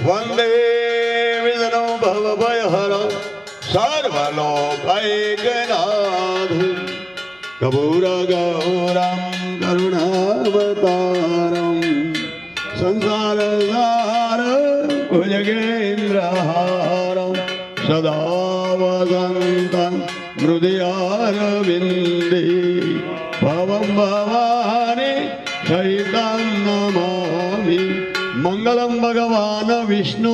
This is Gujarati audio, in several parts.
वंदे विष्णु भवभयहर सर्वलोकैकनाथ कपूरगौरं करुणावतारं संसारसारं भुजगेन्द्रहारं सदा वसन्तं हृदयारविन्दे भवं भवानी सहितं नमामि। मंगलम भगवान विष्णु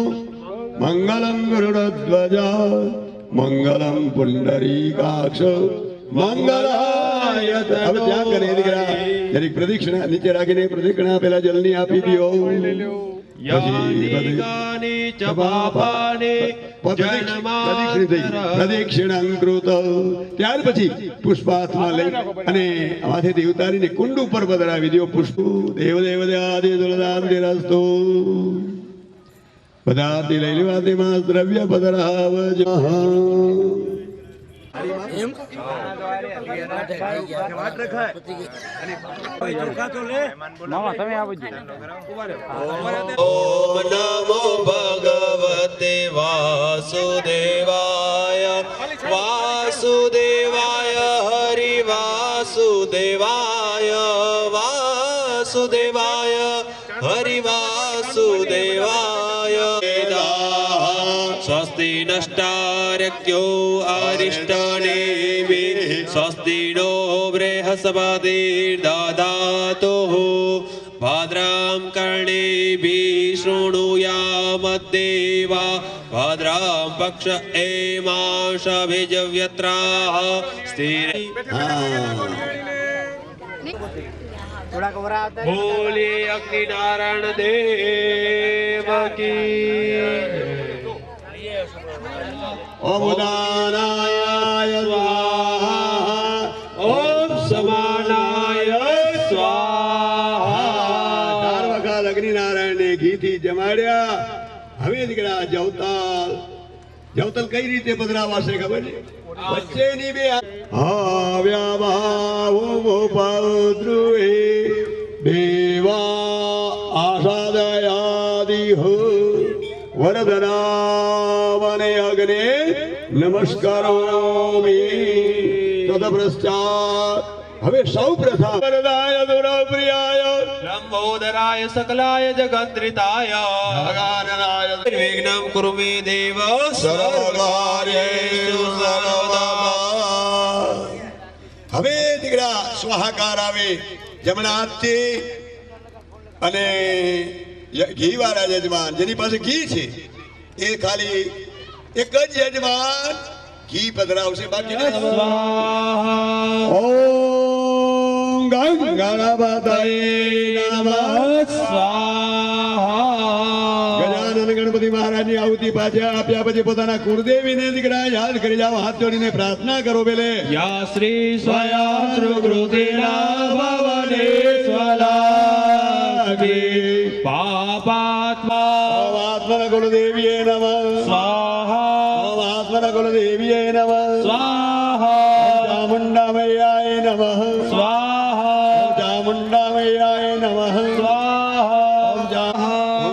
मंगलम गरुड़ध्वज मंगलम पुंडरीकाक्ष मंगलाय। હવે ત્યાં કરે દીકરા જરીક પ્રદક્ષિણા નીચે રાખીને પ્રદક્ષિણા પેલા જલની આપી દો। પ્રદક્ષિણાં કૃત ત્યાર પછી પુષ્પ હાથમાં લઈ અને માથેથી ઉતારીને કુંડ ઉપર પધરાવી દો। પુષ્પ દેવ દેવ દેવાદિ તુલદાંતિરસ્તુ પદાર્થી લઈ લેવા તેમાં દ્રવ્ય પધરાવજો। ओम नमो भगवते वासुदेवाय वासुदेवाय हरि वासुदेवाय वासुदेवाय हरि वासुदेवाय। स्वस्ति नष्टार्क्यो अरिष्टनेमि स्वस्ति नो बृहस्पतिर्दधातुः भद्रां कर्णेभिः शृणुयामद्देवा भद्रां पक्ष एमांशभिजव्यत्राः स्थिर। बोले अग्नि नारायण देव की। ओम उदानाय स्वाहा ओम समानाय स्वाहा। 4 વખત અગ્નિ નારાયણને ઘીથી જમાડ્યા। હવે દીકરા જવતલ કઈ રીતે પધરાવાશે ખબર છે? વચ્ચેની બે આવ્યા ભાવો પદ્રુએ દેવા આશાદયાદિ હો વરદનાવને અગ્ને નમસ્કારોમિ તદપશ્ચાત હવે સૌ પ્રથમ વરદાય દુરપ્રિયાય लंबोदराय सकलाय जगद्रिताय અગાનનાય निर्विघ्नं कुरु मे देव સર્વકાર્યેષુ સર્વદા। હવે દીકરા સ્વાહાકાર આવે જમણા હાથથી અને ઘી વાળા યજમાન જેની પાસે ઘી છે એ ખાલી એક જ યજમાન ઘી પધરાવશે। બાકી ઓમ ગંગાનાથાય નમઃ સ્વાહા। ગજાનન ગણપતિ મહારાજની આહુતિ પાછા આપ્યા પછી પોતાના કુળદેવીને દીકરા યાદ કરી જાઓ। હાથ જોડીને પ્રાર્થના કરો। પેલે या श्री स्वयं सुकृतिना भवने स्वलागे पापात्मा આત્મન કુળદેવીએ નમઃ स्वाहा આત્મન કુળદેવીએ નમઃ स्वाहा ચામુંડા મૈયાય નમઃ स्वाहा ચામુંડા મૈયાય નમઃ स्वाहा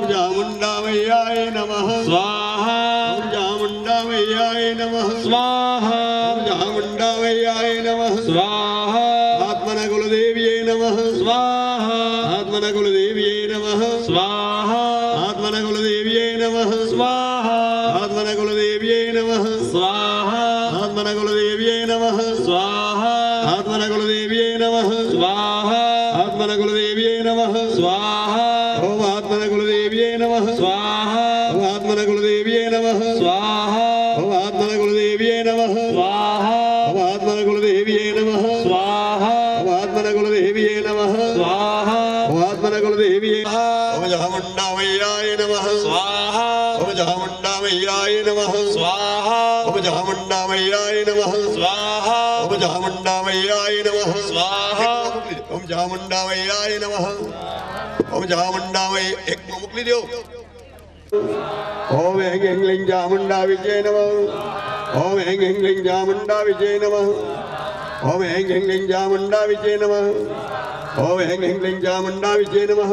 ચામુંડા મૈયાય નમઃ स्वाहा ચામુંડા મૈયાય નમઃ स्वाहा ચામુંડા મૈયાય નમઃ स्वाहा આત્મન કુળદેવીએ નમઃ स्वाहा આત્મન કુળદેવીએ નમઃ स्वाहा આત્મન કુળદેવીએ નમઃ स्वाहा આત્મન કુળદેવીએ નમઃ स्वाहा આત્મન કુળદેવીએ નમઃ स्वाहा આત્મન કુળદેવીએ નમઃ स्वाहा આત્મન કુળદેવીએ નમઃ स्वाहा ઓમ આત્મન કુળદેવીએ નમઃ स्वाहा ઓમ આત્મન કુળદેવીએ નમઃ स्वाहा ઓમ આત્મન કુળદેવીએ નમઃ स्वाहा ઓમ આત્મન કુળદેવીએ નમઃ स्वाहा ઓમ આત્મન કુળદેવીએ નમઃ स्वाहा ઓમ આત્મન કુળદેવીએ ઓમ ચામુંડા મૈયાય નમઃ स्वाहा ઓમ ચામુંડા મૈયાય નમઃ स्वाहा ઓમ ચામુંડા મૈયાય નમઃ स्वाहा ઓમ ચામુંડા મૈયાય નમઃ स्वाहा ઓમ ચામુંડા મૈયાય નમઃ ઓમ ચામુંડા મૈ એક મોકલી દો। ઓમ હેંગ હેંગ લિંગ ચામુંડા વિજય નમઃ ઓમ હેંગ હેંગ લિંગ ચામુંડા વિજય નમઃ ઓમ હેંગ હેંગ લિંગ ચામુંડા વિજય નમઃ ઓમ હેંગ હેંગ લિંગ ચામુંડા વિજય નમઃ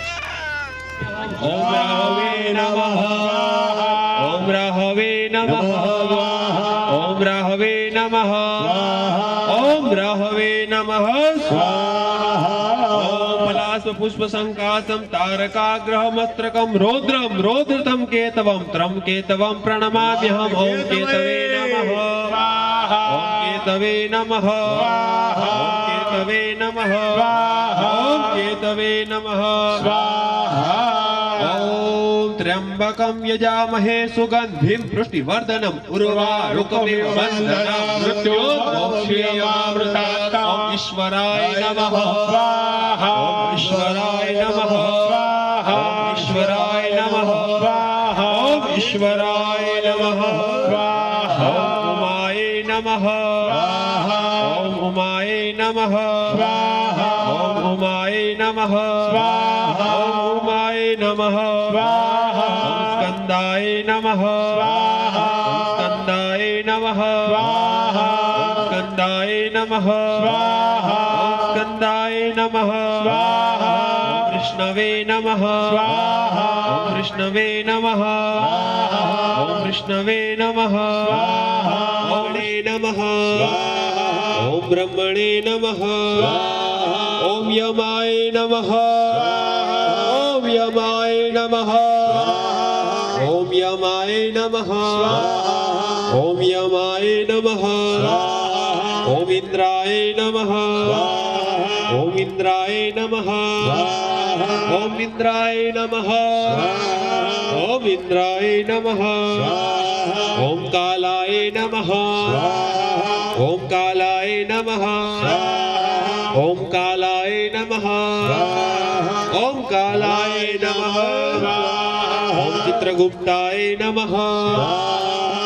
ઓમ રાહવે નમઃ ઓમ રાહવે નમઃ ઓમ રાહવે નમઃ ઓમ રાહવે નમઃ ઓમ પુષ્પસંકાસં તારકાગ્રહમસ્ત્રકં રૌદ્રમ રૌદ્રતમ કેતવમ ત્રમ કેતવમ પ્રણમામ્યહમ ઓમ કેતવે નમઃ ઓમ કેતવે નમઃ ઓમ કેતવે નમઃ ઓમ કેતવે નમઃ ઓમ ત્ર્યંબકમ યજામહે સુગંધિમ પુષ્ટિવર્ધનમ ઉર્વારુકમિવ બંધનમ મૃત્યોર્મોક્ષેયમામૃતાत् ઓમ ઈશ્વરાય નમઃ ઓમ ઈશ્વરાય નમઃ ઓમ ઈશ્વરાય નમઃ ઓમ ઈશ્વરાય નમઃ ઓમ ઉમાય નમઃ ઓમ ઉમાય નમઃ ઓમ ઉમાય નમઃ ઓમ ઉમાય નમઃ ઓમ સ્કંદાય નમઃ ઓમ સ્કંદાય નમઃ ઓમ સ્કંદાય નમઃ ઓમ સ્કંદાય નમઃ ઓમ વિષ્ણવે નમઃ ઓમ વિષ્ણવે નમઃ ઓમ વિષ્ણવે નમઃ ઓમ નમઃ ઓમ બ્રહ્મણે નમઃ ઓમ યમાય નમઃ ઓમ યમાય નમઃ ઓમ યમાય નમઃ ઓમ યમાય નમઃ ઓમ ઇન્દ્રાય નમઃ ઓમ ઇન્દ્રાય નમઃ ઓમ ઇન્દ્રાય નમઃ ઓમ ઇન્દ્રાય નમઃ ઓમ કાલાય નમઃ ઓમ કાલાય નમઃ ઓમ કાલાય નમઃ ઓમ કાલાય નમઃ ઓમ ચિત્રગુપ્તાય નમઃ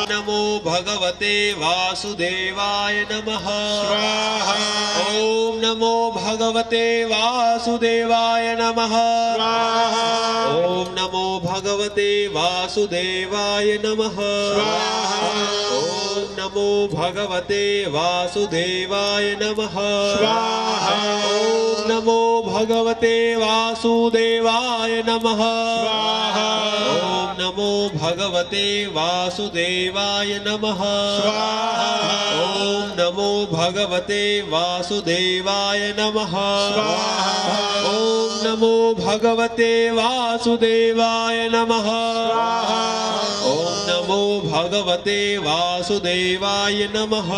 નમો ભગવતે વાસુદેવાય નમઃ ઓમ નમો ભગવતે વાસુદેવાય નમઃ ઓમ નમો ભગવતે વાસુદેવાય નમઃ ઓમ નમો ભગવતે વાસુદેવાય નમઃ ઓમ નમો ભગવતે વાસુદેવાય નમઃ ઓમ નમો ભગવતે વાસુદેવાય નમઃ ઓમ નમો ભગવતે વાસુદેવાય નમઃ ઓમ નમો ભગવતે વાસુદેવાય નમઃ ઓમ નમો ભગવતે વાસુદેવાય નમઃ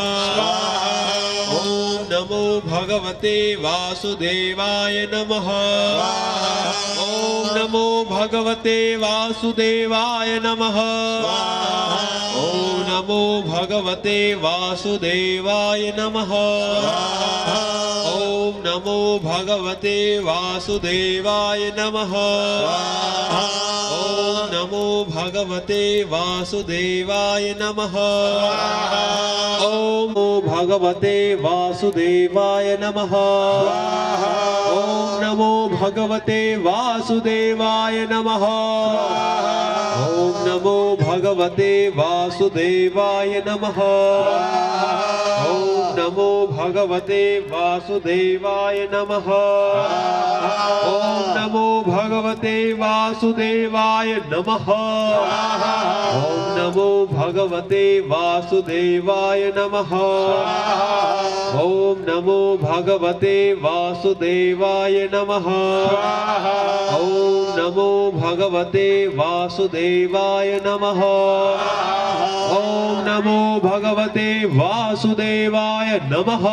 ઓમ નમો ભગવતે વાસુદેવાય નમઃ ઓમ નમો ભગવતે વાસુદેવાય નમઃ ઓમ નમો ભગવતે વાસુદેવાય નમઃ ઓમ નમો ભગવતે વાસુદેવાય નમઃ ઓમ નમો ભગવતે વાસુદેવાય નમઃ ઓમ ભગવતે વાસુદેવાય નમઃ ઓમ નમો ભગવતે વાસુદેવાય નમઃ ઓમ નમો ભગવતે વાસુદેવાય નમઃ ઓમ નમો ભગવતે વાસુદેવાય નમઃ ઓમ નમો ભગવતે વાસુદેવાય નમઃ ઓમ નમો ભગવતે વાસુદેવાય નમઃ ઓમ નમો ભગવતે વાસુદેવાય નમઃ ઓમ નમો ભગવતે વાસુદેવાય નમઃ ઓમ નમો ભગવતે વાસુદેવાય નમઃ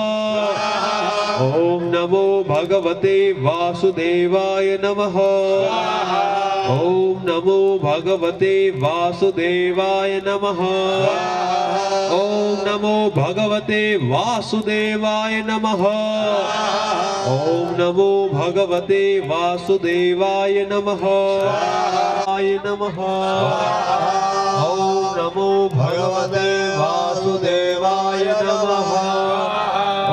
ઓમ નમો ભગવતે વાસુદેવાય નમઃ ઓમ નમો ભગવતે વાસુદેવાય નમઃ ઓમ નમો ભગવતે વાસુદેવાય નમઃ ઓમ નમો ભગવતે વાસુદેવાય નમઃ આય નમઃ ઓમ નમો ભગવતે વાસુદેવાય નમઃ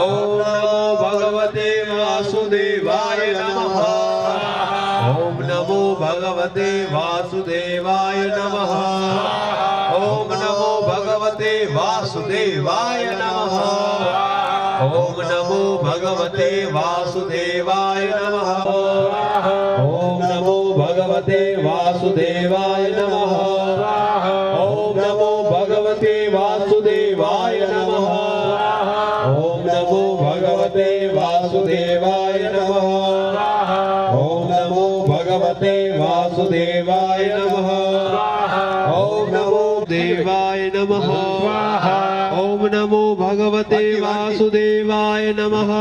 ઓમ નમો ભગવતે વાસુદેવાય નમઃ ઓમ નમો ભગવતે વાસુદેવાય નમઃ ઓમ નમો ભગવતે વાસુદેવાય નમઃ ઓમ નમો ભગવતે વાસુદેવાય નમઃ ઓમ નમો ભગવતે ભગવતે વાસુદેવાય નમઃ ઓમ નમો ભગવતે વાસુદેવાય નમઃ ઓમ નમો ભગવતે વાસુદેવાય નમઃ ઓમ નમો ભગવતે વાસુદેવાય નમઃ ઓમ નમો દેવાય નમઃ ઓમ નમો ભગવતે વાસુદેવાય નમઃ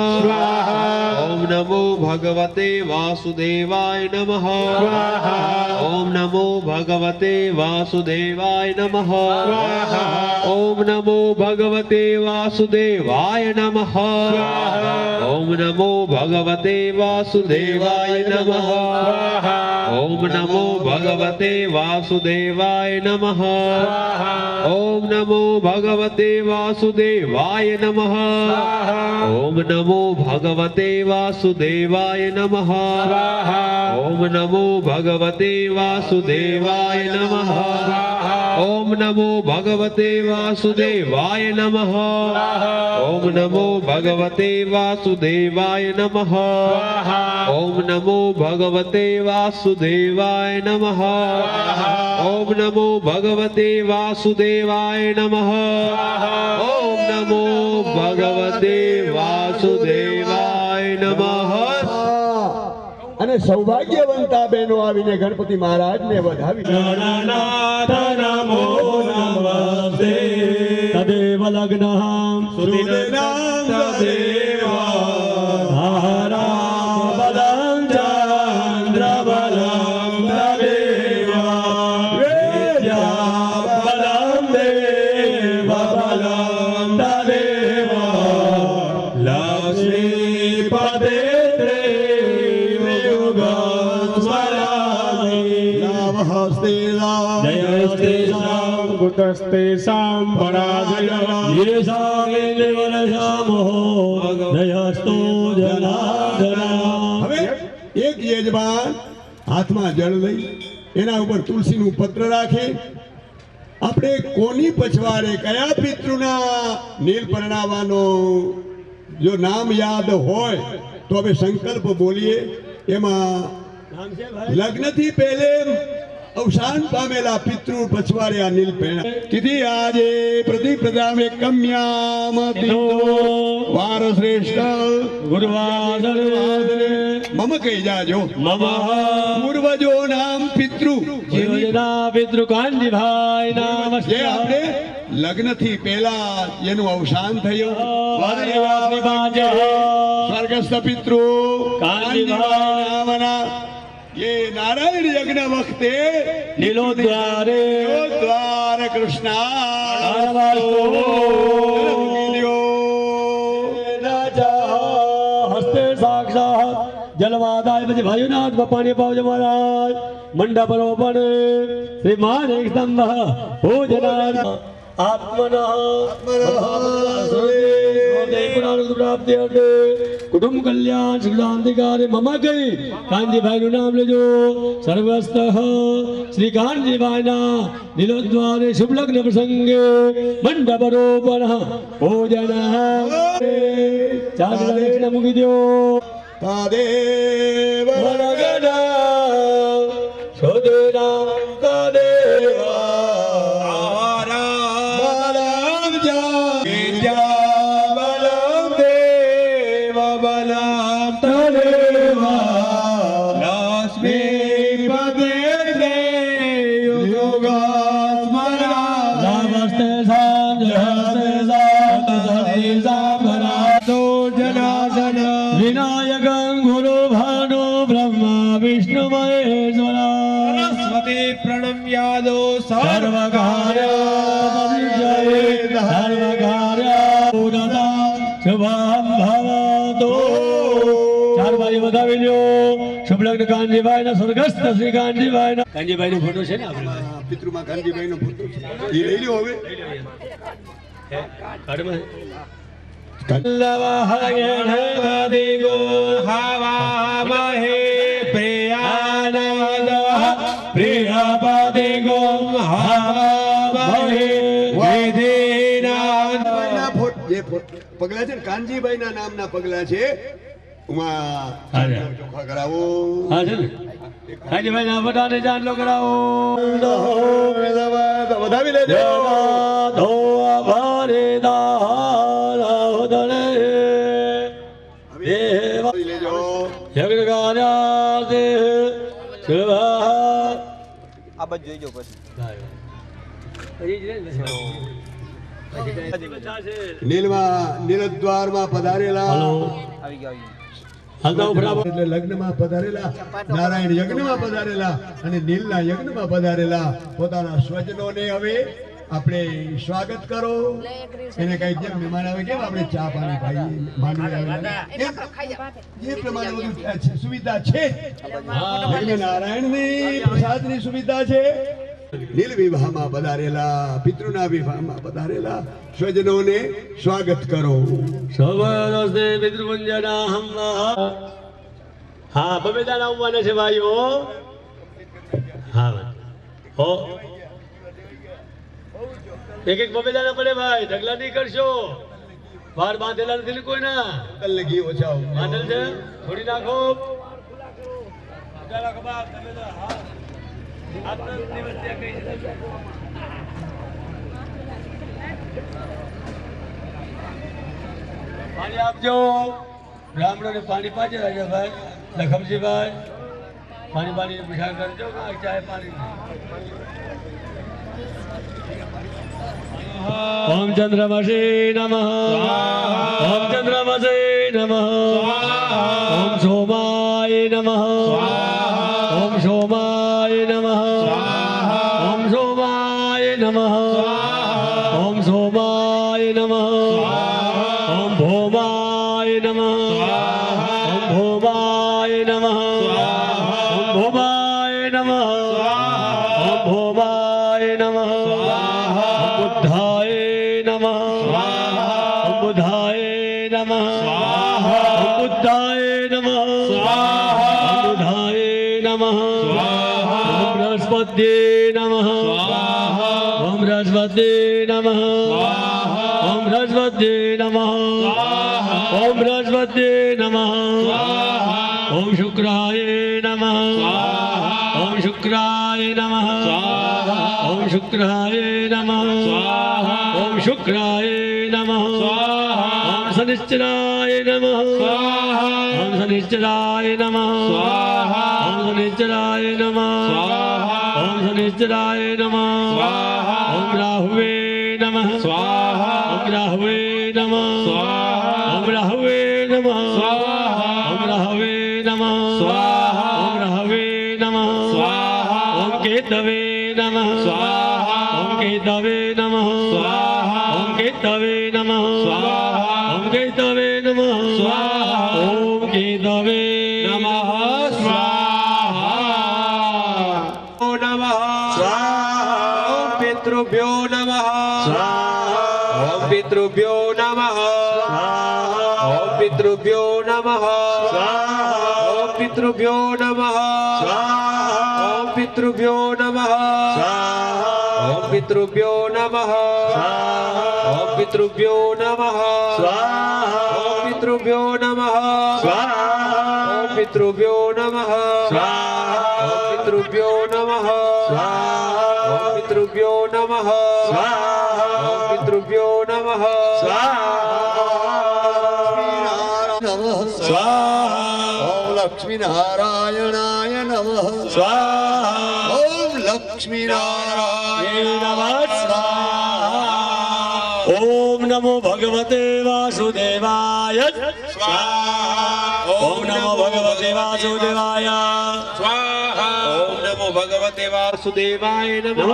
ઓમ નમો ભગવતે વાસુદેવાય નમઃ ઓમ નમો ભગવતે વાસુદેવાય નમઃ ઓમ નમો ભગવતે વાસુદેવાય નમઃ ઓમ નમો ભગવતે વાસુદેવાય નમઃ ઓમ નમો ભગવતે વાસુદેવાય નમઃ ઓમ નમો ભગવતે વાસુદેવાય નમઃ ઓમ નમો ભગવતે વાસુદેવાય નમઃ ઓમ નમો ભગવતે વાસુદેવાય નમઃ ઓમ નમો ભગવતે વાસુદેવાય નમઃ ઓમ નમો ભગવતે વાસુદેવાય નમઃ ઓમ નમો ભગવતે વાસુદેવાય નમઃ ઓમ નમો ભગવતે વાસુદેવાય નમઃ ઓમ નમો ભગવતે વાસુદેવાય નમઃ અને સૌભાગ્યવંતા બહેનો આવીને ગણપતિ મહારાજને વધાવી ગણનાથ નમો નમસ્તે તદેવ લગ્નઃ સુદીનાં તદેવ ધારા બલં ચંદ્ર બલં તદેવ વિદ્યા બલં દેવ બલં તદેવ લક્ષ્મી પદે जयस्ते कुतस्तेषां पराजय जयस्तो जनार्दन હવે એક યજમાન હાથમાં જળ લઈ એના ઉપર તુલસીનું પત્ર રાખી આપણે કોની પછવાડે કયા પિતૃના નીલ પરણાવવાનો જો નામ યાદ હોય તો હવે સંકલ્પ બોલીએ એમાં લગ્નથી પહેલે અવસાન પામેલા પિતૃ પછવાડે આ નીલ પહેણા કીધી આજે પ્રતિપ્રદામ કમ્યામ વાર શ્રેષ્ઠ ગુરુવાસરે મમ કહી જાજો મમ પૂર્વજો નામ પિતૃ પૂર્વજના પિતૃ કાંજીભાઈ નામ જે આપણે લગ્નથી પહેલા જેનું અવસાન થયું સ્વર્ગસ્થ પિતૃ કાંજીભાઈ નામના ये नारायण यज्ञ वक्ते नीलोद्वारे द्वार कृष्णा हस्ते साक्षात जलवादाय પછી ભાઈનાથ બપાણી પાવજ મહારાજ મંડપ રોપણ શ્રીમાન એક સ્તંભ ભોજનાર્થ આત્મનઃ પ્રાપ્તિ અર્થે કુટુંબ કલ્યાણ સુખાંતિકારે મમ ગઈ કાંજીભાઈનું નામ લેજો સર્વસ્ત શ્રી કાંજીભાઈના નીલોદ્વારે શુભ લગ્ન પ્રસંગે મંડપ રોપણ ભોજન ચાર દક્ષિણ મૂકી દો તાદેવ શોધના તાદેવા विनायकं गुरु भानु ब्रह्मा विष्णु महेश्वर सरस्वती प्रणम्यादो सर्वकार्य शुभम भवतु चार बारी વધાવી લ્યો શુભ લગ્ન કાંજીભાઈ ના સ્વર્ગસ્થ શ્રી કાંજીભાઈ ના કાંજીભાઈ નો ફોટો છે ને આપણે પિતૃમાં કાંજીભાઈ નો ફોટો છે એ લઈ લ્યો હવે કાઢમાં કલ્લવહયણવદિ ગોહાવામહે પ્રિયાનંદ પ્રિયપદિ ગોહાવામહે વિધિનાથ જે પગલા છે ને કાનજીભાઈ ના નામના પગલા છે ઉમા હા રે. ચોખા કરાવો હા છે ને કાંજીભાઈ ના બધાને ચાંદલો કરાવો વધાવી લેજો ભારે દારા દળે દેવા લેજો યજ્ઞ કાર્યા દે સેવા આ બાજુ જોઈજો પછી નીલદ્વારમાં પધારેલા આવી ગયો હાલતા ઉભરા એટલે લગ્નમાં પધારેલા નારાયણ યજ્ઞમાં પધારેલા અને નીલના યજ્ઞમાં પધારેલા પોતાના સ્વજનોને હવે આપણે સ્વાગત કરો એને કઈ જેમ મહેમાન આવે કેમ આપણે ચા પાણી ભાઈ માંડવી આવે એ પ્રમાણે બધું સુવિધા છે યજ્ઞ નારાયણની પ્રસાદની સુવિધા છે નીલ વિવાહમાં પધારેલા પિતૃના વિવાહમાં પધારેલા સ્વજનોને સ્વાગત કરો સર્વદસ્તે પિતૃપુંજના હમ્મા હા બબેદાના આવવાના છે ભાઈઓ હા હો એક એક બબેદાના પડે ભાઈ ઢગલા નહીં કરશો બહાર બાંધેલા નથી કોઈ ના લગી ઓછા બાંધેલ છે છોડી નાખો ઢગલા કબાબ તમે તો હા આજનો દિવસ ત્યાં કઈ છે પાણી આપજો બ્રાહ્મણોને પાણી પાજે રાજાભાઈ લખમજીભાઈ પાણી પૂછા કરજો ચાય પાણી ઓમ ચંદ્રમસે નમઃ ઓમ ચંદ્રમસે નમઃ ઓમ સોમાય નમઃ ઓમ સોમાય નમઃ ઓમ સોમાય નમઃ ઓમ સોમાય નમઃ ઓમ ભોમાય નમઃ ઓમ ભોમાય નમઃ ઓમ ભોમાય નમઃ ઓમ ભોમાય નમઃ ઓમ બુદ્ધાય નમઃ ઓમ બુદ્ધાય નમઃ ઓમ બુદ્ધાય નમઃ ઓમ બુદ્ધાય નમઃ ઓમ બૃહસ્પતિએ નમઃ ઓમ બૃહસ્પતિએ નમઃ ઓમ બૃહસ્પતિએ નમઃ ઓમ બૃહસ્પતિએ નમઃ ઓમ શુક્રાય નમઃ ઓમ શુક્રાય નમઃ ઓમ શુક્રાય નમઃ ઓમ શુક્રાય નમઃ ઓમ શનિશ્ચરાય નમઃ ઓમ શનિશ્ચરાય નમઃ ઓમ શનિશ્ચરાય નમઃ ઓમ શનિશ્ચરાય નમઃ ઓમ રાહવે નમઃ ઓમ રાહવે નમઃ ઓમ રાહવે નમઃ ઓમ રાહવે નમઃ ઓમ રાહવે નમઃ ઓમ કેતવે નમઃ ઓમ કેતવે નમઃ ઓમ કેતવે નમઃ ઓમ કેતવે નમઃ ઓમ કેતવે નમઃ ઓમ પિતૃભ્યો નમઃ ઓમ પિતૃભ્યો નમઃ ઓમ પિતૃભ્યો નમઃ ઓમ પિતૃભ્યો નમઃ ઓમ પિતૃભ્યો નમઃ ઓમ પિતૃભ્યો નમઃ ઓમ પિતૃભ્યો નમઃ ઓમ પિતૃભ્યો નમઃ ઓમ પિતૃભ્યો નમઃ ઓમ પિતૃભ્યો નમઃ ઓમ પિતૃભ્યો નમઃ ઓમ પિતૃભ્યો નમઃ ઓમ લક્ષ્મી નારાયણાય નમઃ ઓમ લક્ષ્મી નારાયણ ઓમ નમો ભગવતે વાસુદેવાય ઓમ નમો ભગવતે વાસુદેવાય ઓમ નમો ભગવતે વાસુદેવાય નમઃ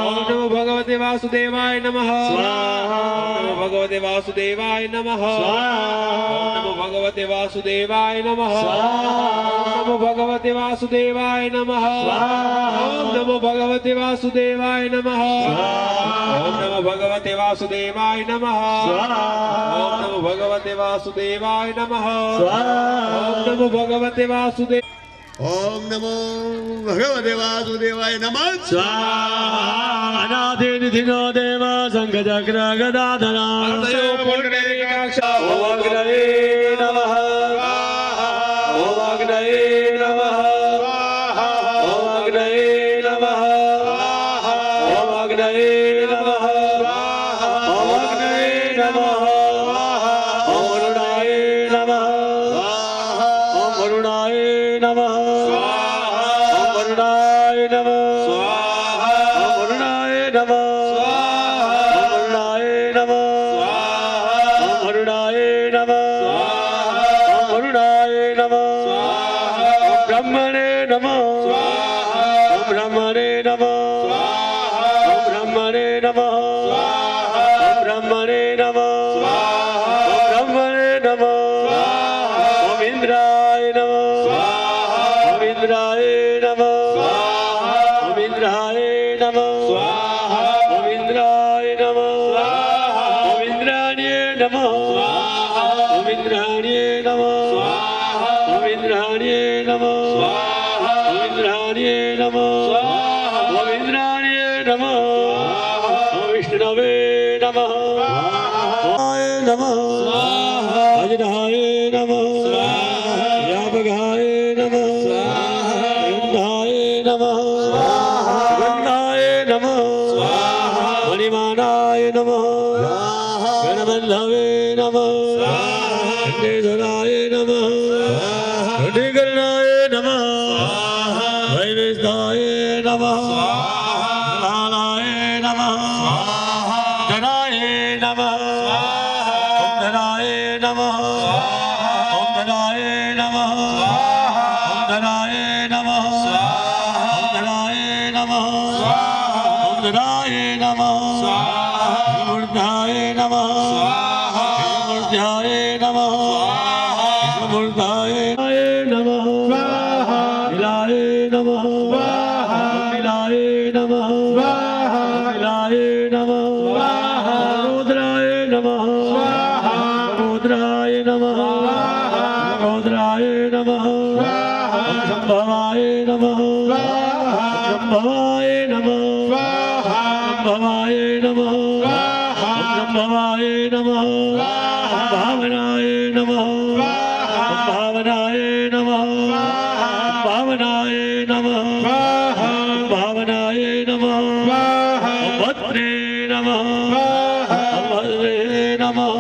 ઓમ નમો ભગવતે વાસુદેવાય નમઃ ઓમ નમો ભગવતે વાસુદેવાય નમઃ ઓમ નમો ભગવતે વાસુદેવાય નમઃ ઓમ નમો ભગવતે વાસુદેવાય નમઃ ઓમ નમો ભગવતે વાસુદેવાય નમઃ ઓમ નમો ભગવતે વાસુદેવાય નમઃ ઓમ નમો ભગવતે વાસુદેવાય નમઃ ઓમ નમો ભગવતે વાસુદેવ ઓમ નમો ભગવતે વાસુદેવાય નમઃ અનાદિનિધિનો દેવ સંઘ ચક્ર ગદાધરા પુંડરીકાક્ષ ઓમ અગ્રવે નમઃ नमः ओम वरुणाय नमः ओम वरुणाय नमः ओम वरुणाय नमः ओम वरुणाय नमः ओम वरुणाय नमः ओम ब्रह्मणे नमः ओम ब्रह्मणे नमः ओम ब्रह्मणे नमः ओम ब्रह्मणे नमः ओम ब्रह्मणे नमः ओम इंद्राय नमः ओम इंद्राय नमः ओम इंद्राय नमः ओम इंद्राय नमः ओम इंद्राण्ये नमः ओम इंद्राण्ये नमः ओम इंद्राण्ये नमः ओम इंद्राण्ये नमः ओम इंद्राण्ये नमः ओम विष्णवे नमः ओम नमः अजनाय नमः व्यापकाय नमः गंधाय नमः गंधाय नमः मणिमानाय नमः गणबंधवे नमः खंडेश्वराय नमः खंडीकरणाय नमः वैवेशाय नमः लालाय नमः धनाय नमः ओम धनाय नमः ओम धनाय नमः ओम धनाय नमः ओम धनाय नमः ओम धनाय नमः मूर्धाय नमः मूर्धाय नमः मूर्धाय नमः निलाय नमः निलाय नमः निलाय नमः रुद्राय नमः रुद्राय नमः रुद्राय नमः संभवाय नमः संभवाय नमः संभवाय नमः संभवाय नमः भावनाय नमः भावनाय नमः भावनाय नमः भावनाय नमः भद्रे नमः भद्रे नमः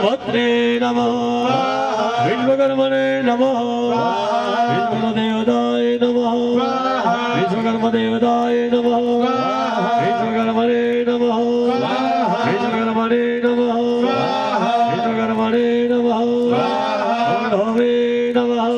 भद्रे नमः विश्वकर्मणे नमः विश्वदेवताय नमः विश्वकर्मदेवताय नमः विश्वकर्मणे नमः विश्वकर्मणे नमः विश्वकर्मणे नमः ओम नमः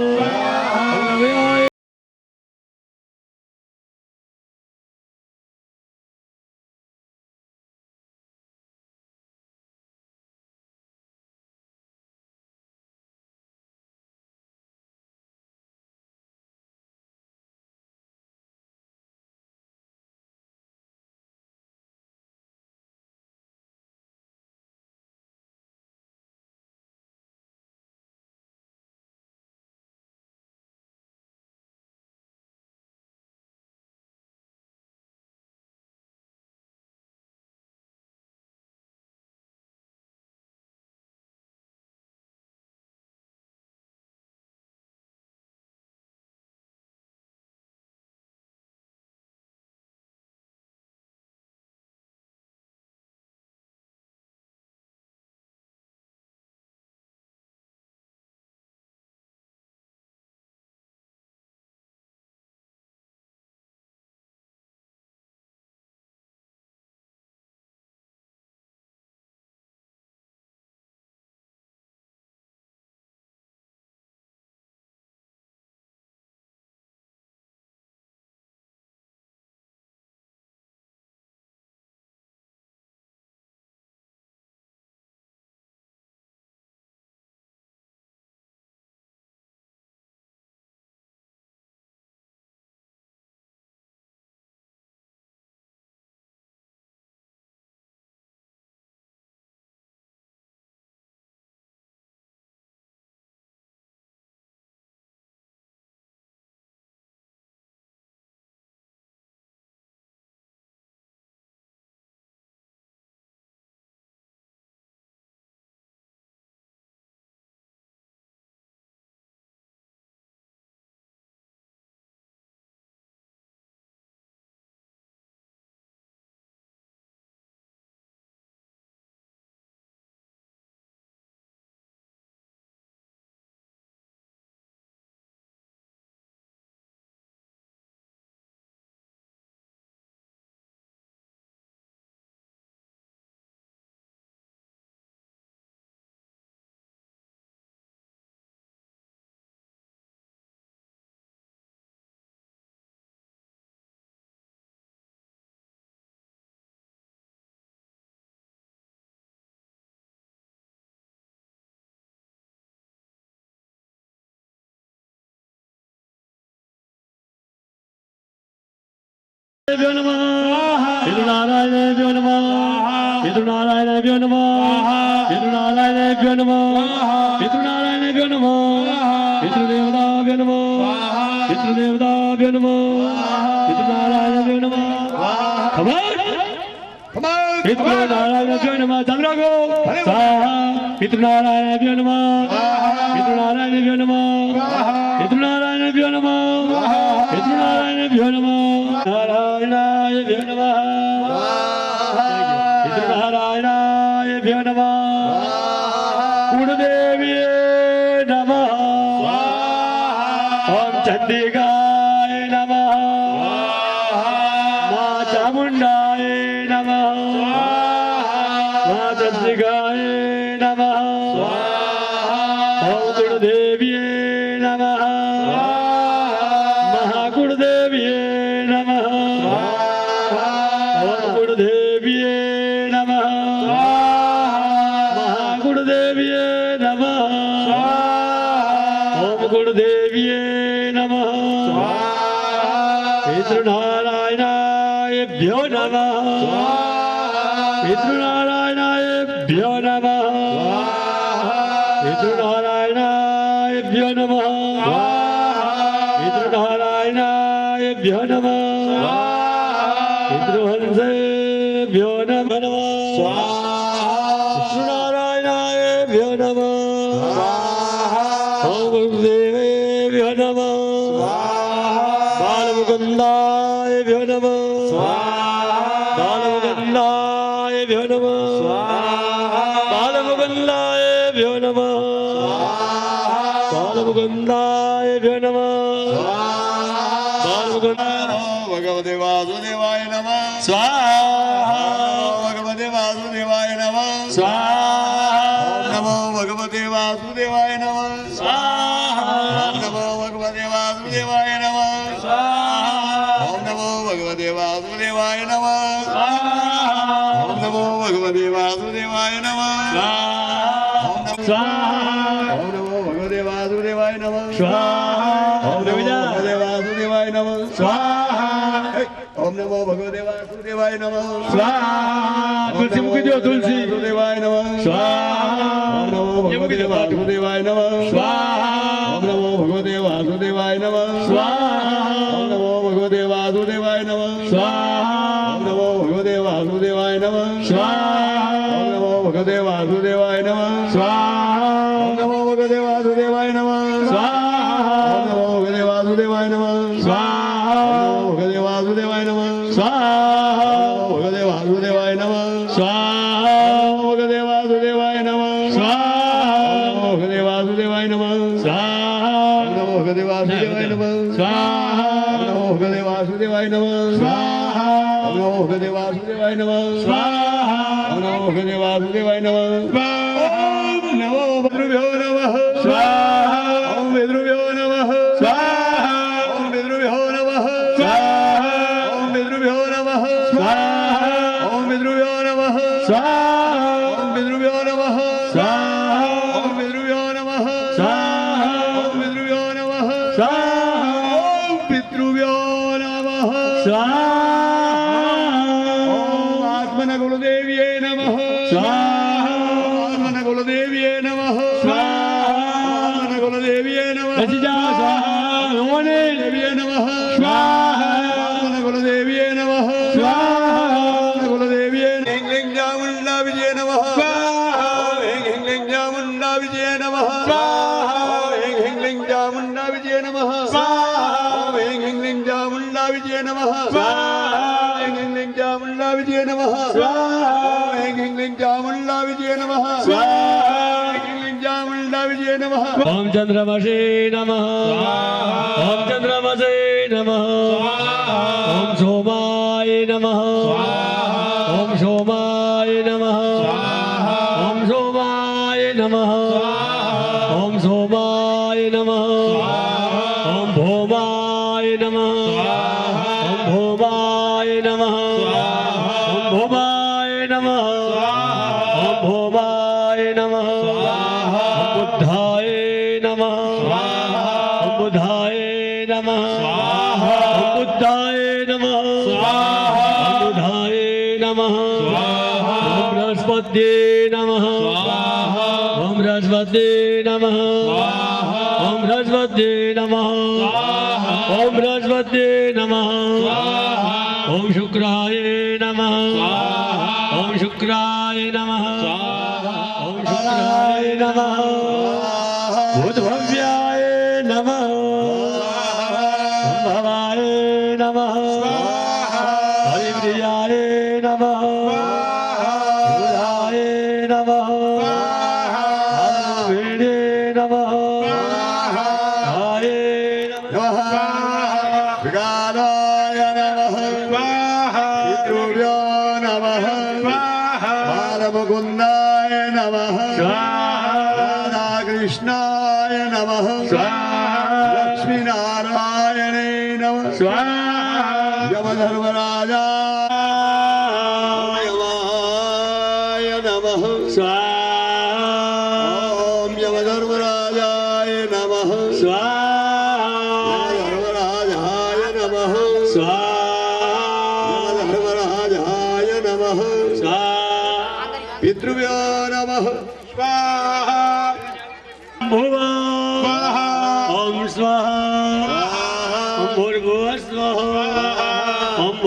नमः पितृनारायणाभ्यो नमः पितृनारायणाभ्यो नमः पितृनारायणाभ्यो नमः पितृनारायणाभ्यो नमः पितृदेवताभ्यो नमः पितृदेवताभ्यो नमः पितृनारायणाभ्यो नमः पितृनारायणाभ्यो नमः चंद्रगो स्वाहा पितृनारायणाभ्यो नमः पितृनारायणाभ्यो नमः पितृनारायणाभ्यो नमः पितृनारायणाभ्यो नमः नारायणाभ्यो नमः पितृनारायणाभ्यो नमः कुलदेव्ये नमः ओम चंडिकाय नमः मां चामुंडाय नमः मां चंडिकाय नमः ओम कुलदेव्ये नमः महाकुलदेव्ये नमः ओम कुलदेव्ये नमः महाकुलदेव्ये नमः ओम कुलदेव्ये नमः पितृनारायणाभ्यो नमः पितृनारायणाभ्यो नमः पितृनारायणाभ्यो नमः पितृनारायणाभ्यो नमः पितृहंसेभ्यो नमः पितृनारायणाभ्यो नमः ओम गुरुदेवेभ्यो नमः बालमुकुन्दाभ्यो नमः बालमुकुन्दाभ्यो नमः बालमुकुन्दाभ्यो नमः बालमुकुन्दाभ्यो नमः भगवते वासुदेवाय नमः स्वाहा भगवते वासुदेवाय नमः स्वाहा नमो भगवते वासुदेवाय नमः नमो भगवते वासुदेवाय नमः ओम नमो भगवते वासुदेवाय नमः ओम नमो भगवते वासुदेवाय नमः ओम नमो भगवते वासुदेवाय नमः ओम नमो भगवते वासुदेवाय नमः ओम नमो भगवते वासुदेवाय नमः तुलसी मुख जो तुलसी वासुदेवाय नमः ओम नमो भगवते वासुदेवाय नमः ओम नमो भगवते वासुदेवाय नमः ओम नमो भगवते वासुदेवाय नमः ओम नमो भगवते वासुदेवाय नमः ओम नमो भगवते वासुदेवाय नमः ओम नमो भगवते वासुदेवाय नमः ओम नमो भगवते वासुदेवाय नमः भगवते वासुदेवाय नमः भगवते वासुदेवाय नमः भगवते वासुदेवाय नमः भगवते वासुदेवाय नमः भगवते वासुदेवाय नमः भगवते वासुदेवाय नमः भगवते वासुदेवाय नमः भगवते वासुदेवाय नमः नमो पितृभ्यो नमः ओम पितृभ्यो नमः ओम पितृभ्यो नमः ओम पितृभ्यो नमः ओम पितृभ्यो नमः ओम पितृभ्यो नमः ओम पितृभ्यो नमः ओम पितृभ्यो नमः ओम पितृभ्यो नमः ओम आत्मन कुलदेव्ये नमः आत्मन कुलदेव्ये नमः आत्मन कुलदेव्ये नमः देव्ये नमः आत्मन कुलदेव्ये नमः कुलदेव्ये ह्रीं ह्रीं चामुण्डा विजय नमः ह्रीं ह्रीं चामुण्डा विजय नमः ह्रीं ह्रीं चामुण्डा विजय नमः ह्रीं ह्रीं चामुण्डा विजय नमः ह्रीं ह्रीं चामुण्डा विजय नमः ह्रीं ह्रीं चामुण्डा विजय नमः ह्रीं ह्रीं चामुण्डा विजय नमः ओम चंद्रमसे नमः ओम चंद्रमसे नमः ओम सोमाय नमः ओम सोमाय नमः ओम सोमाय नमः ओम सोमाय नमः ओम भौमाय नमः ओम भौमाय नमः ओम भौमाय नमः ओम भौमाय नमः ओम बुद्धाय नमः ओम बुद्धाय नमः ओम बुद्धाय नमः बृहस्पत्ये नमः ओम बृहस्पत्ये नमः ओम बृहस्पत्ये नमः ओम बृहस्पत्ये नमः ओम शुक्राय नमः ओम शुक्राय नमः ओम शुक्राय नमः भूतभव्याय नमः भवाय नमः हरिप्रियाय नमः बुधाय नमः हरिवेणे नमः हाय नमः विकाराय नमः पितृभ्यो नमः बालमुकुन्दाय नमः राधाकृष्णाय नमः लक्ष्मीनारायणे नमः यमधर्मराजाय नमः ओम यमधर्मराजाय नमः यमधर्मराजाय नमः यमधर्मराजाय नमः पितृभ्यो नमः स्वाहा ओम स्वाहा ओम भूर्भुवः स्वाहा ओम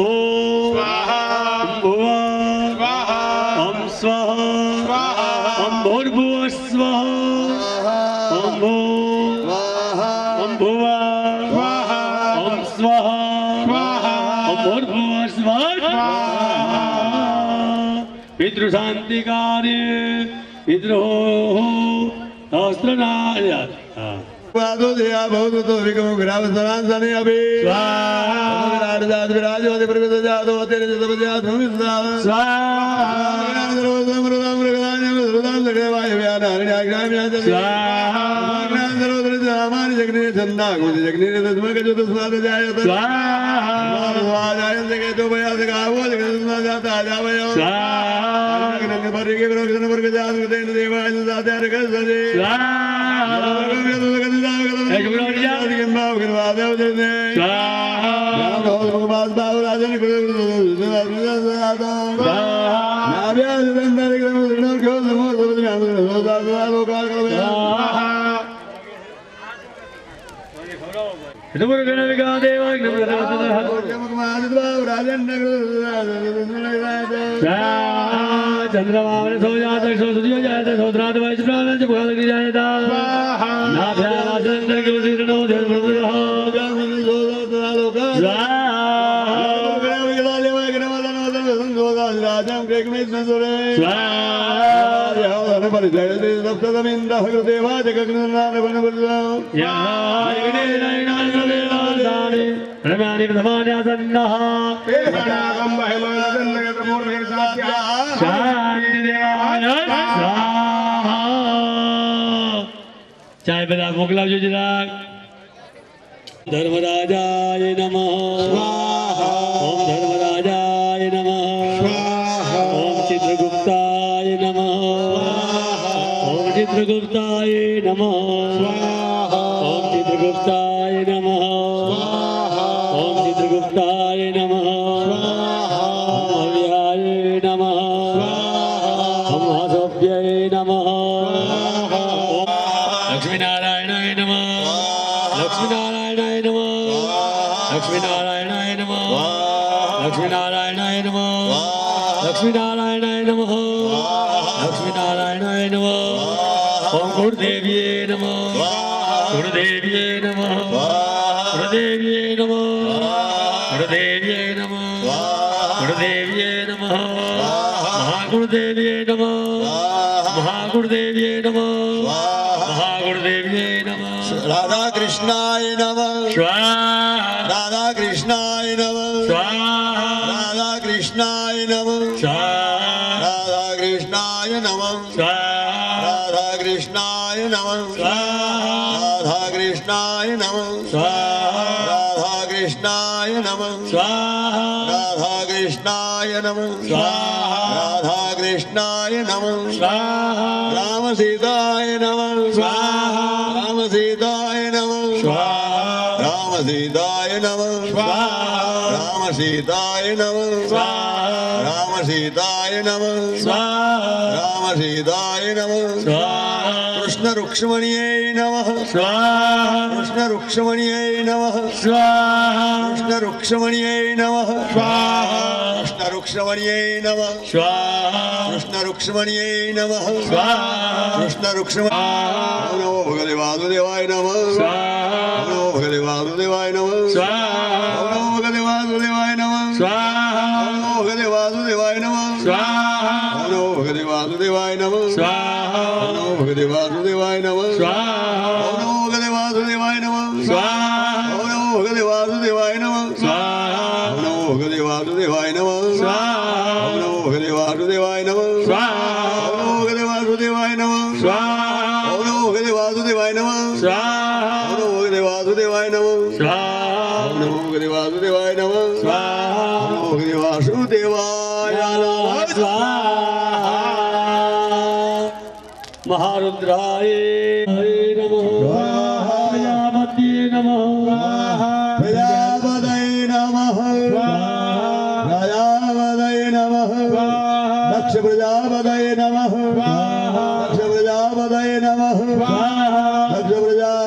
ओम स्वाहा ओम भूर्भुवः स्वाहा ओम भुवः ओम स्वाहा ओम भूर्भुवः स्वाहा पितृ शांति कार्य पितृ सहस्रनाय वादोदया भवतो विकमो ग्राम सरांसने अभि स्वाहा राजदास विराजोदे प्रवित जातो तेरे जतपजात भूमिस्ता स्वाहा सर्वदम मृदम मृगदान्य मृदम देवाय व्यान हरिणाग्राम्याद स्वाहा ज्ञान सर्वत्र जामानि जगने छन्दा गोदि जगने तस्मै के जो तस्माद जायत स्वाहा स्वाहा जगे तो भया से गावो जगने तस्माद जाता जावयो स्वाहा जगने पर के प्रवचन वर्ग जात देन देवाय जाते हर कर सजे स्वाहा चंद्रमा सो जात सूर्य जात सोद्रात वैश्वान भुगालग्नि जायत नाभ्याचंद्र किलो रम्यानि प्रथमान्यासन्नः शांतिदेवाय स्वाहा चाय बदा मोकलावજો જરાક धर्मराजाय नमः ओम धर्मराजाय नमः ओम चित्रगुप्ताय नमः ओम चित्रगुप्ताय नमः ओम चित्रगुप्ताय नमः ओम चित्रगुप्ताय नमः ओम हव्याय नमः ओम वासव्याय नमः ओम लक्ष्मीनारायणाय नमः लक्ष्मीनारायणाय नमः लक्ष्मीनारायणाय नमः लक्ष्मीनारायणाय नमः लक्ष्मीनारायणाय नमः लक्ष्मीनारायणाय नमः ओम गुरुदेव्ये नमः गुरुदेव्ये नमः गुरुदेव्ये नमः गुरुदेव्ये नमः गुरुदेव्ये नमः महागुरुदेव्ये नमः महागुरुदेव्ये नमः महागुरुदेव्ये नमः राधा कृष्णाय नमः स्वाहा राधा कृष्णाय नमः स्वाहा राधा कृष्णाय नमः स्वाहा राधा कृष्णाय नमः स्वाहा राधा कृष्णाय नमः स्वाहा राधा कृष्णाय नमः स्वाहा राधा कृष्णाय नमः स्वाहा राधा कृष्णाय नमः स्वाहा राधा कृष्णाय नमः स्वाहा राम सीताय नमः स्वाहा राम सीताय नमः स्वाहा राम सीताय नमः स्वाहा राम सीताय नमः स्वाहा રામ સીતાય નમઃ સ્વાહા રામ સીતાય નમઃ સ્વાહા કૃષ્ણ રૂક્ષ્મણીય નમઃ સ્વાહા કૃષ્ણ રૂક્ષ્મણીય નમઃ સ્વાહા કૃષ્ણ રૂક્ષ્મણીય નમઃ સ્વાહા કૃષ્ણ રૂક્ષ્મણીય નમઃ સ્વાહા કૃષ્ણ રૂક્ષ્મણીય નમઃ સ્વાહા કૃષ્ણ રૂક્ષ્મણીય નમો ભગવતે વાસુદેવાય નમઃ સ્વાહા નમો ભગવતે વાસુદેવાય નમઃ સ્વાહા નમો ભગવતે વાસુદેવાય નમઃ સ્વાહા નમો ભગવતે વાસુદેવાય નમઃ સ્વાહા નમો ભગવતે વાસુદેવાય નમઃ સ્વાહા નમો ભગવતે વાસુદેવાય નમઃ સ્વાહા નમો ભગવતે વાસુદેવાય નમઃ સ્વાહા નમો ભગવતે વાસુદેવાય નમઃ સ્વાહા નમો ભગવતે વાસુદેવાય નમઃ સ્વાહા નમો ભગવતે વાસુદેવાય નમઃ સ્વાહા નમો ભગવતે વાસુદેવાય નમઃ સ્વાહા નમો ભગવતે વાસુદેવાય નમઃ સ્વાહા નમો ભગવતે વાસુદેવાય નમઃ સ્વાહા નમો ભગવતે વાસુદેવાય નમઃ સ્વાહા નમો ભગવતે વાસુદેવાય નમઃ સ્વાહા મહારુદ્રાય નમઃ પ્રજાપતિએ નમઃ પ્રજાપતये નમઃ પ્રજાપતये નમઃ દક્ષ પ્રજાપતये નમઃ દક્ષ પ્રજાપતये નમઃ દક્ષ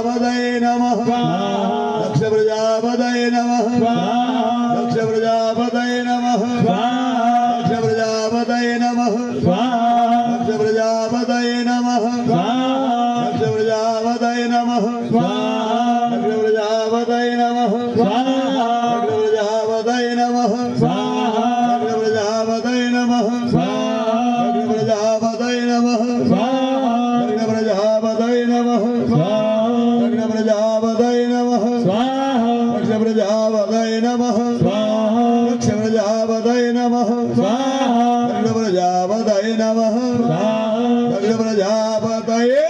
પ્રજાપતये નમઃ દક્ષ પ્રજાપતये નમઃ દક્ષ પ્રજાપતये નમઃ દક્ષ પ્રજાપતये નમઃ દક્ષ પ્રજાપતये નમઃ દક્ષ પ્રજાપતये નમઃ દક્ષ પ્રજાપતये નમઃ પ્રજાપતये નમઃ પ્રજાપતये નમઃ પ્રજાપતये નમઃ પ્રજાપતये નમઃ પ્રજાપતये નમઃ પ્રજાપતये નમઃ પ્રજાપતये નમઃ પ્રજાપતये નમઃ પ્રજાપતये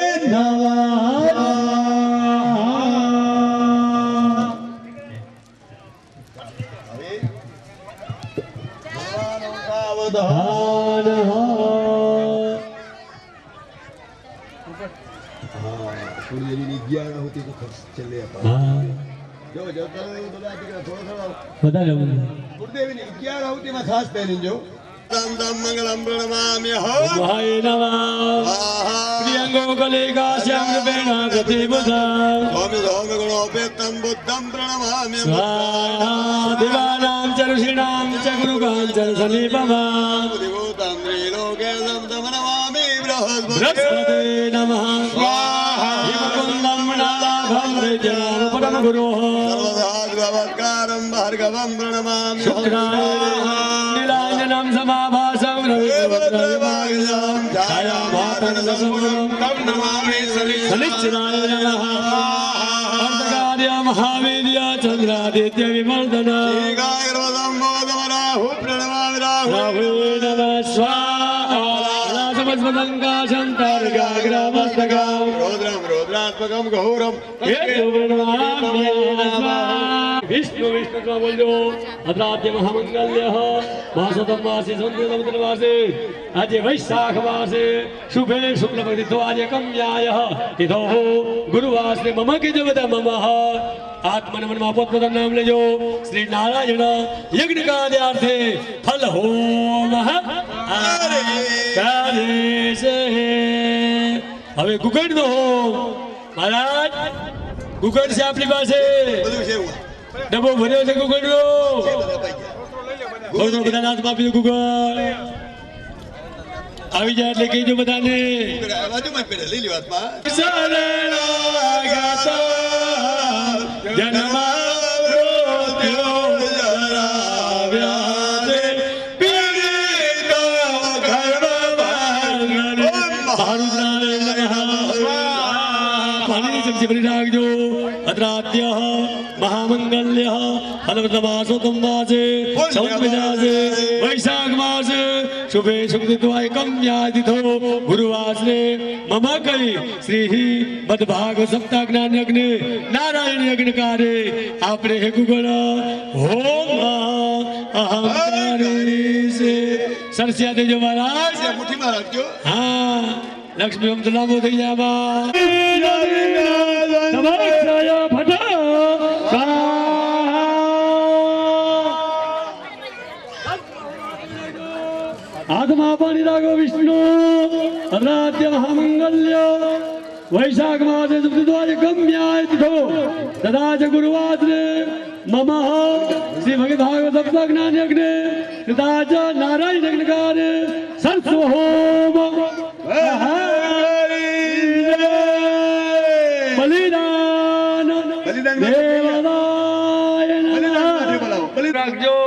સૂર્યની 11 હોતી તો ખર્ચ ચલે જો જો બધા દીકરા થોડો બધા જવું ગુરુદેવની 11 આવતીમાં ખાસ પહેરીને જો રામ રામ મંગલમ પ્રણમામ્યહમ ભાઈ નમઃ પ્રિયંગો કલિકા શ્યામ રૂપેણ ગતિ બુધા સ્વામી સ્વામી ગુણોપેતમ બુદ્ધમ પ્રણમામ્યહમ સ્વાહા દેવાનાં ચ ઋષીણાં ચ ગુરુકાંચન સમીપમાં ભૂતમ ત્રિલોકે સમતમનમામિ બૃહસ્પતિ બૃહસ્પતે નમઃ સ્વાહા હિમકુંદમ નાભમ વિદ્યામ પરમ ગુરોઃ સર્વદાદ્ભવત્કારમ ભાર્ગવમ પ્રણમામ્યહમ નીલાંજનમ સમાભાસમ રવિવત્રવિભાગિનાં છાયાભાસં સમુદ્રમ તમ નમામિ સનિચ્છિદાય નમઃ અર્ધકાર્ય મહાવીર્ય ચંદ્રાદિત્ય વિમર્દન શ્રીકાયર્વદમ બોધમરાહુ પ્રણમામિ રાહુ રાહુ નમઃ સ્વાહા સમસ્મદંકાશં તારકાગ્રમસ્તકં રૌદ્રમ રૌદ્રાત્મકમ ઘોરમ વિષ્ણુ વિષ્ણુ બોલજો અદ્રાદ્ય મહામંગલ્ય માસોતમ માસે સંધ્યોતમ માસે આજે વૈશાખ માસે શુભે શુક્લ પ્રતિથો આજે કમ્યાય તિથો ગુરુવાસને મમ કીજવદ મમ આત્મન મનમાં પોતપોતાનું નામ લેજો શ્રી નારાયણ યજ્ઞ કાર્યાર્થે ફલ હોમ હવે ગુગળ નો હોમ મહારાજ ગુગળ છે આપણી પાસે બધું છે હું ડબ્બો ભર્યો છે ગુગળ નો બધા બધા નાથ આપી દો ગુગળ આવી જાય એટલે કહીજો બધાને બાજુમાં જ પડે લીલી વાતમાં રાખજો અદ્રાદ્ય મહામંગલ્ય ફલવતમાસોતમ માસે સૌત્રજાસે વૈશાખ માસે શુભે શુભદિત્વાય કમ્યાતિથો ગુરુવાસને મમ કઈ શ્રી મદભાગ સપ્તાહ જ્ઞાન યજ્ઞ નારાયણ યજ્ઞ કારે આપણે હે ગુગળ હોમ અહંકારી સે સરસ્યા દેજો મહારાજ મુઠ્ઠીમાં રાખજો હા લક્ષ્મી ઓમ લાંબો થઈ જાય ભટા હાથમાં પાણી રાખો વિષ્ણુ અદ્રાદ્ય મહામંગલ્ય વૈશાખ માસે દ્વારે ગમ્યાય તિથો તદા ચ ગુરુવાસરે મમ શ્રી ભગત ભાગવત સપ્તાહ જ્ઞાન યજ્ઞ તદા ચ નારાયણ યજ્ઞકારે સરસ્વ હોમ બલિદાન દેવદાય નમઃ રાખજો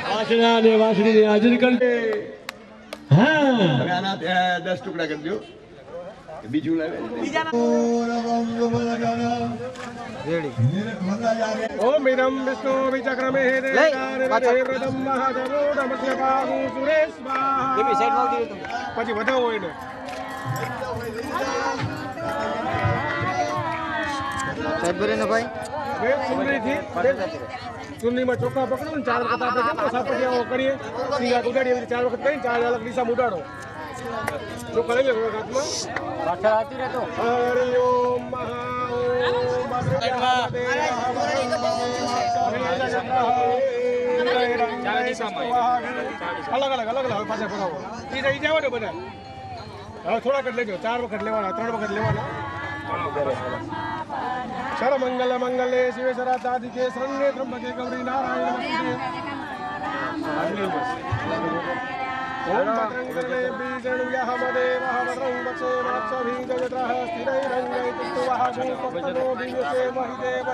વાસણા ને વાસણી હાજર કરજે હા હવે આના 10 ટુકડા કરી દો બીજું લાવે ओम इदं विष्णु विचक्रमे हेदे हेरदं महादेवो नमस्य बाहु सुरेश्वाहा એવી સાઈડ માં દીધું પછી વધાવો એને સાહેબ બરેને ભાઈ બે સુંદરીથી સુંદરીમાં ચોખા પકડો ને 4 વખત આપણે કેમ સાપડિયાઓ કરીએ સીધા ઉડાડી એવી 4 વખત કરીને 4 અલગ દિશા ઉડાડો ચોખા લઈ લે હાથમાં પાછળ આતી રહેતો હરિ ઓમ મહા અલગ અલગ હવે પાછા ફરાવો ઈ જાવ ને બધા હવે થોડાક જ લેજો 4 વખત લેવાના 3 વખત લેવાના સર્વમંગલ મંગલે શિવે સરાતાદિકે શરણ્યે ત્રંબકે ગૌરી નારાયણ ओम भद्रंगले बीजणुयः मदेवः भद्रं वक्षे वात्सभीजयत्रः स्थिरैरङ्गै तुष्टुवः भूपस्तनो बीजसे महिदेव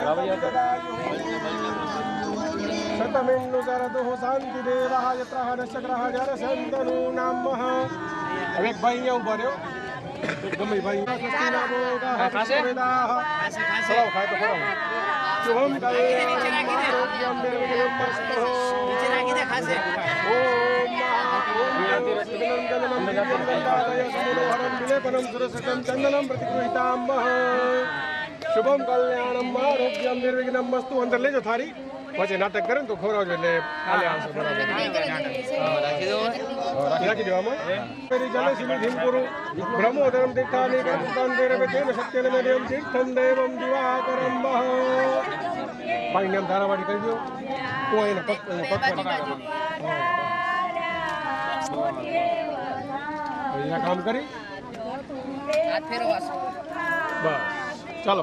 शतमिन्नुचरतुः शान्तिदेवः यत्रः नश्चक्रः जरसन्तनु नामः હવે એક ભાઈ અહીંયા ઉભા રહ્યો ગમે ભાઈ સરાવ ખાય તો ખરાબ શુભમ કલ્યાણમ શુભમ કલ્યાણમ આરોગ્યમ નિર્વિઘ્નમ મસ્તુ અંદર લેજો થારી પછી નાટક કરે ને તો ખવડાવજો એટલે હાલે આવશે બરાબર રાખી દેવામાં પેરી જલે સિમિ ધીમપુરુ બ્રહ્મોદરમ તીર્થાની કર્તાન દેરવે તેન સત્યન મેદયમ તીર્થમ દેવમ દિવાકરમ મહ ભાઈ નામ ધારાવાડી કરી દો કોઈ એને પગ કામ કરી બસ ચાલો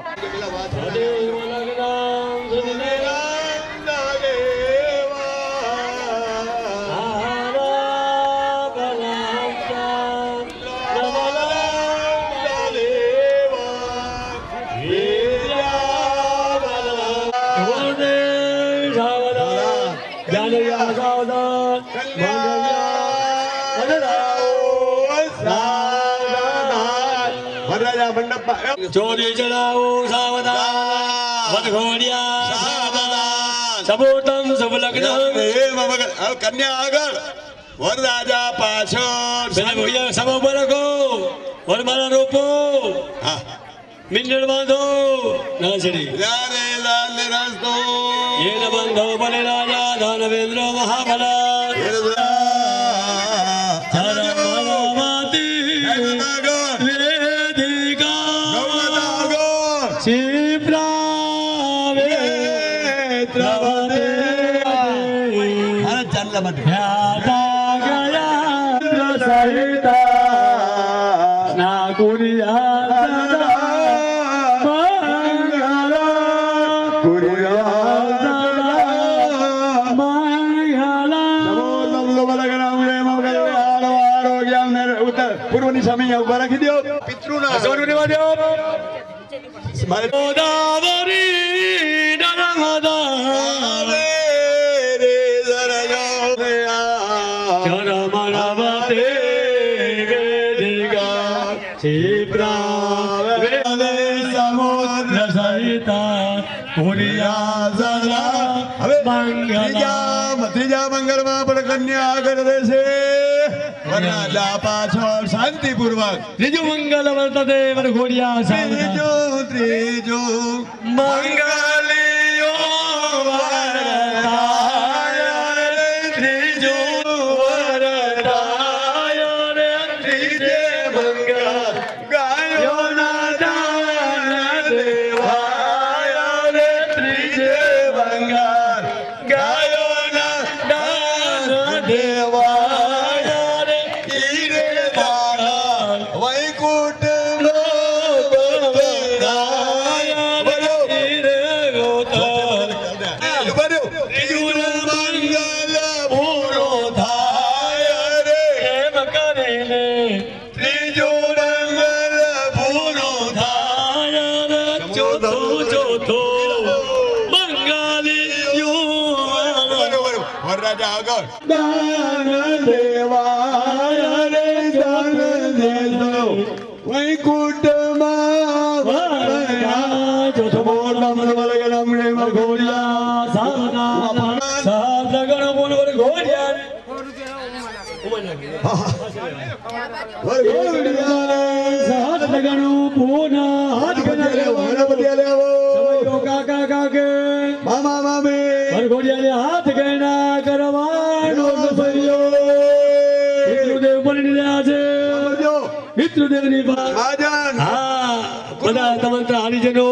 ચોરી ચડાવો સાવધાન વનઘોડિયા સાવધાન સબોતમ શુભ લગ્ન કન્યા આગળ વરરાજા પાછળ પેલા ભૈયા સભા ઉપર રાખો વરમાળા રોપો હા મિંડળ બાંધો નાચડી લાલે લાલે રાસ્તો એન બંધો બલે રાજા દાનવેન્દ્ર મહાબલા પૂર્વની સામે ઉભા રાખી દો પિતૃના ત્રીજા મંગળમાં પણ કન્યા આગળ રહેશે વરરાજા પાછળ શાંતિપૂર્વક ત્રીજું મંગલ વર્તતે વરઘોડિયા સાવધાન ત્રીજું મંગલિયો વરરાય ત્રીજો વરરાય ત્રીજે મંગલ ગાયો ના દાન દેવા દેવાય રે હીરે દાણા વૈકુંઠ વરરાજા આગળ દાન દેવાય રે દાન દેજો વૈકુંઠમાં વરરાજા ચોથો બોલ નમન વલગનમ રે મઘોડિયા સાના સાત લગન બોલ વરઘોડિયા સાત લગન પૂના હાથ ગણલે વરપતિયા લેવો સમજો કાકા કાકે મામા મામી વરઘોડિયાને હાથ ગણા કરવાનો સમયો પિતૃદેવ બની રહ્યા છે પિતૃદેવની આજાન હા બધા તમંત્ર હરિજનો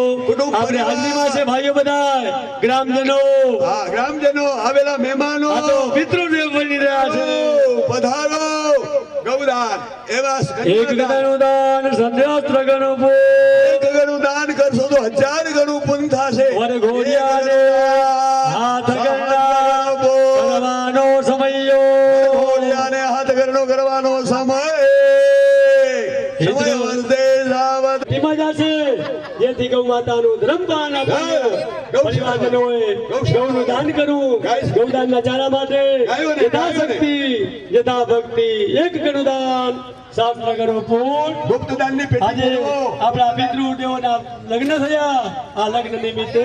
આપણે હાજરીમાં છે ભાઈઓ બધા ગ્રામજનો હા ગ્રામજનો આવેલા મહેમાનો આ તો પિતૃદેવ બની રહ્યા છે પધારો ગૌદાન એવા એક ગણનું દાન સંધ્યાસ્ત્ર ગણું એક ગણું દાન કરશો તો 1000 ગણું પુણ્ય થશે વરઘોડિયાને હાથ કરવાનો સમયો વરઘોડિયાને હાથ કરવાનો સમય વર્તે સાવધ મજા છે જેથી ગૌ માતાનું ધર્મપાન આપીએ પરિવારજનોએ ગૌનું દાન કરવું ગૌદાનના ચારા માટે યથા શક્તિ યથા ભક્તિ એક ગણું દાન શાસ્ત્ર કરો પૂર્ણ ગુપ્ત દાનની પેટી આજે આપણા પિતૃદેવોના લગ્ન થયા આ લગ્ન નિમિત્તે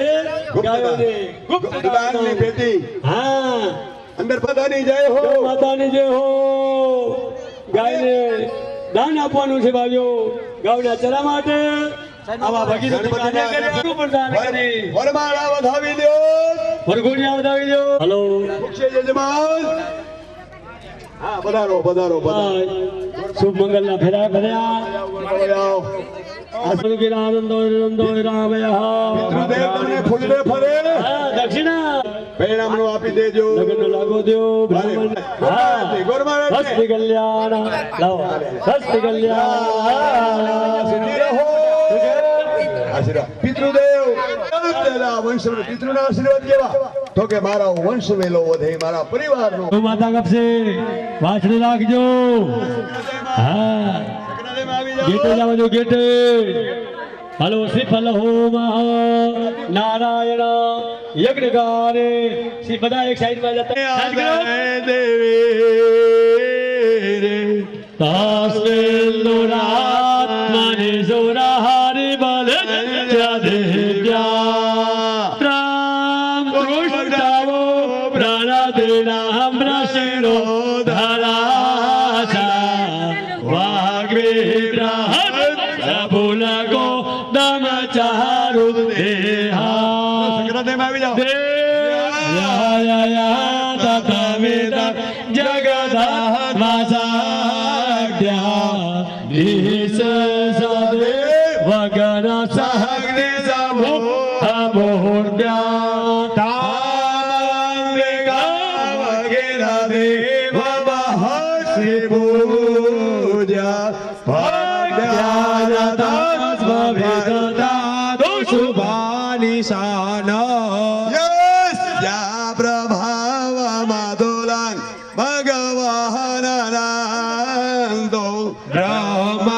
ગાયોને ગુપ્ત દાનની પેટી હા અંદર પધાની જય હો માતાની જય હો ગાયને દાન આપવાનું છે ભાઈઓ ગાવના ચરા માટે આવા ભગીરથ કાર્ય કરે પ્રદાન કરી વરમાળા વધાવી દો વરઘોડિયા વધાવી દો હલો મુખ્ય યજમાન હા પધારો પધારો શુભ મંગલના ફેરા ફર્યા આસન કે આનંદો આનંદો રામય પિતૃદેવ તમને ફૂલને ફરે દક્ષિણા પરિણામનો આપી દેજો લગ્ન લાગો દો બ્રાહ્મણ હા સ્વસ્તિ કલ્યાણ લાવો સ્વસ્તિ કલ્યાણ સિદ્ધિ રહો આશીર્વાદ પિતૃદેવ તેના વંશ પિતૃના આશીર્વાદ કેવા તો કે મારો વંશ વેલો વધે મારા પરિવારનો માતા કપસે વાછડી રાખજો હા ગેટે જાવજો ગેટે હલો શ્રીફલ હોમ નારાયણ યજ્ઞકારે શ્રી બધા એક સાઈડ માં જતા દેવી તાસ્મેલ રાત્માને સોરાહારી બલ દેવ્યા રામ કૃષ્ણવો પ્રાણદેના હમ્રશિરો ધરાશા વાગ્વે ભૂલગો દમ ચારુ દેહા સંગ્રહ આવી જાઓ તથમિદ જગધાત્માસાડ્યા નિસ સદે વગન સહગ્નિ સમો અમોર્દ્યા તામિકા વગેરા દેવ મહર્ષિ પૂજ્યા પ્રભાવમાધુલાન ભગવાનંદો બ્રહ્મહરશ્ચ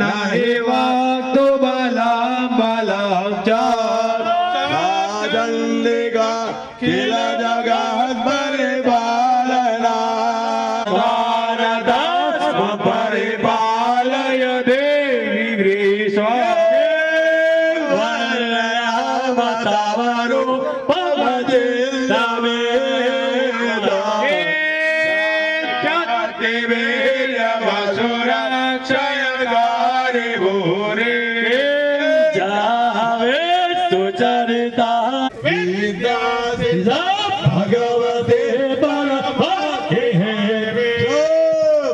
નહિ વક્તુ બલમ બલમ ચ રાજન્નિકા કિલ જગત પરિપાલના ભારતસ્મ પરિપાલય દેવી ગ્રીષ્મ ભગવતે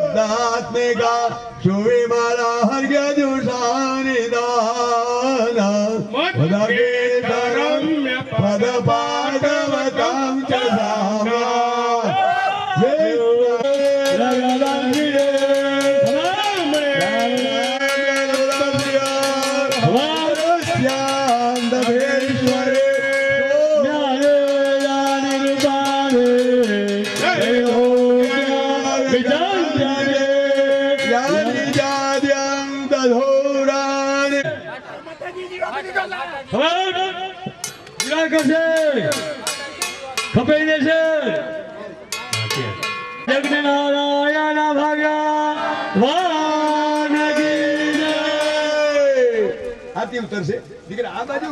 પરમાત્મિકા શુભી મારા હર્ય જુષાની દાન પદ પાઠવતમ ચ સામા ખપાઈ દેશે યજ્ઞ નારાયણ ભગવાન કી જય. હાથી ઉતરશે દીકરા આ બાજુ